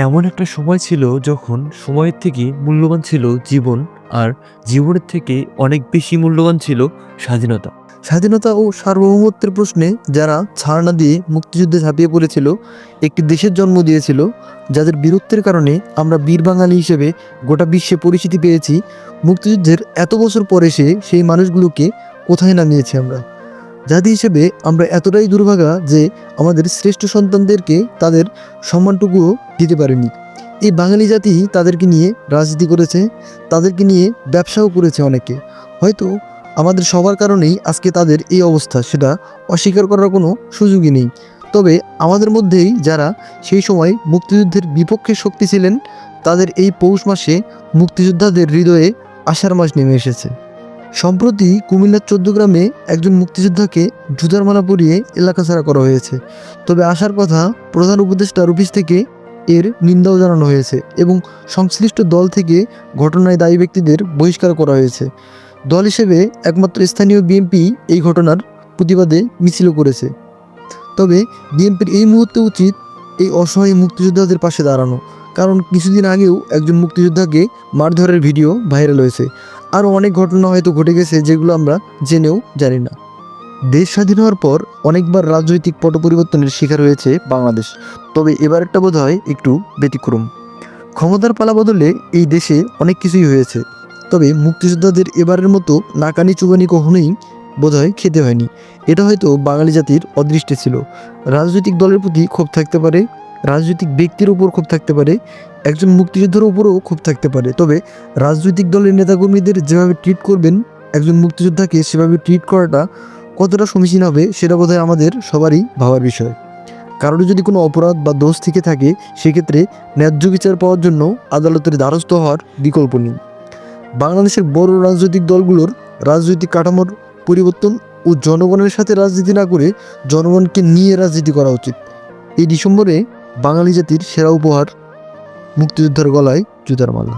এমন একটা সময় ছিল যখন সময়ের থেকে মূল্যবান ছিল জীবন, আর জীবনের থেকে অনেক বেশি মূল্যবান ছিল স্বাধীনতা। স্বাধীনতা ও সার্বভৌমত্বের প্রশ্নে যারা ছাড় না দিয়ে মুক্তিযুদ্ধে ঝাঁপিয়ে পড়েছিল, একটি দেশের জন্ম দিয়েছিল, যাদের বীরত্বের কারণে আমরা বীর বাঙালি হিসেবে গোটা বিশ্বে পরিচিতি পেয়েছি। মুক্তিযুদ্ধের এত বছর পরে সেই মানুষগুলোকে কোথায় নামিয়েছি আমরা? জাতি হিসেবে আমরা এতটাই দুর্ভাগা যে আমাদের শ্রেষ্ঠ সন্তানদেরকে তাদের সম্মানটুকুও দিতে পারেনি। এই বাঙালি জাতি তাদেরকে নিয়ে রাজনীতি করেছে, তাদেরকে নিয়ে ব্যবসাও করেছে অনেকে। হয়তো আমাদের সবার কারণেই আজকে তাদের এই অবস্থা, সেটা অস্বীকার করার কোনো সুযোগই নেই। তবে আমাদের মধ্যেই যারা সেই সময় মুক্তিযুদ্ধের বিপক্ষে শক্তি ছিলেন, তাদের এই পৌষ মাসে মুক্তিযোদ্ধাদের হৃদয়ে আশার মাস নেমে এসেছে। সম্প্রতি কুমিল্লার ১৪ গ্রামে একজন মুক্তিযোদ্ধাকে জুতার মালা পরিয়ে এলাকা ছাড়া করা হয়েছে। তবে আসার কথা প্রধান উপদেষ্টার অফিস থেকে এর নিন্দাও জানানো হয়েছে এবং সংশ্লিষ্ট দল থেকে ঘটনায় দায়ী ব্যক্তিদের বহিষ্কার করা হয়েছে। দল হিসেবে একমাত্র স্থানীয় বিএনপি এই ঘটনার প্রতিবাদে মিছিলও করেছে। তবে বিএনপির এই মুহূর্তে উচিত এই অসহায় মুক্তিযোদ্ধাদের পাশে দাঁড়ানো, কারণ কিছুদিন আগেও একজন মুক্তিযোদ্ধাকে মারধরের ভিডিও ভাইরাল হয়েছে। আরও অনেক ঘটনা হয়তো ঘটে গেছে যেগুলো আমরা জেনেও জানি না। দেশ স্বাধীন হওয়ার পর অনেকবার রাজনৈতিক পট পরিবর্তনের শিকার হয়েছে বাংলাদেশ, তবে এবারেরটা বোধ হয় একটু ব্যতিক্রম। ক্ষমতার পালাবদলে এই দেশে অনেক কিছুই হয়েছে, তবে মুক্তিযোদ্ধাদের এবারের মতো নাকানি চুবানি কখনোই বোধহয় খেতে হয়নি। এটা হয়তো বাঙালি জাতির অদৃষ্টে ছিল। রাজনৈতিক দলের প্রতি ক্ষোভ থাকতে পারে, রাজনৈতিক ব্যক্তির উপর ক্ষোভ থাকতে পারে, একজন মুক্তিযোদ্ধার উপরও ক্ষোভ থাকতে পারে, তবে রাজনৈতিক দলের নেতাকর্মীদের যেভাবে ট্রিট করবেন, একজন মুক্তিযোদ্ধাকে সেভাবে ট্রিট করাটা কতটা সমীচীন হবে সেটা বোধহয় আমাদের সবারই ভাবার বিষয়। কারোর যদি কোনো অপরাধ বা দোষ থেকে থাকে, সেক্ষেত্রে ন্যায্য বিচার পাওয়ার জন্য আদালতের দ্বারস্থ হওয়ার বিকল্প নেই। বাংলাদেশের বড় রাজনৈতিক দলগুলোর রাজনৈতিক কাঠামোর পরিবর্তন ও জনগণের সাথে রাজনীতি না করে জনগণকে নিয়ে রাজনীতি করা উচিত। এই ডিসেম্বরে বাঙালি জাতির সেরা উপহার, মুক্তিযোদ্ধার গলায় জুতার মালা।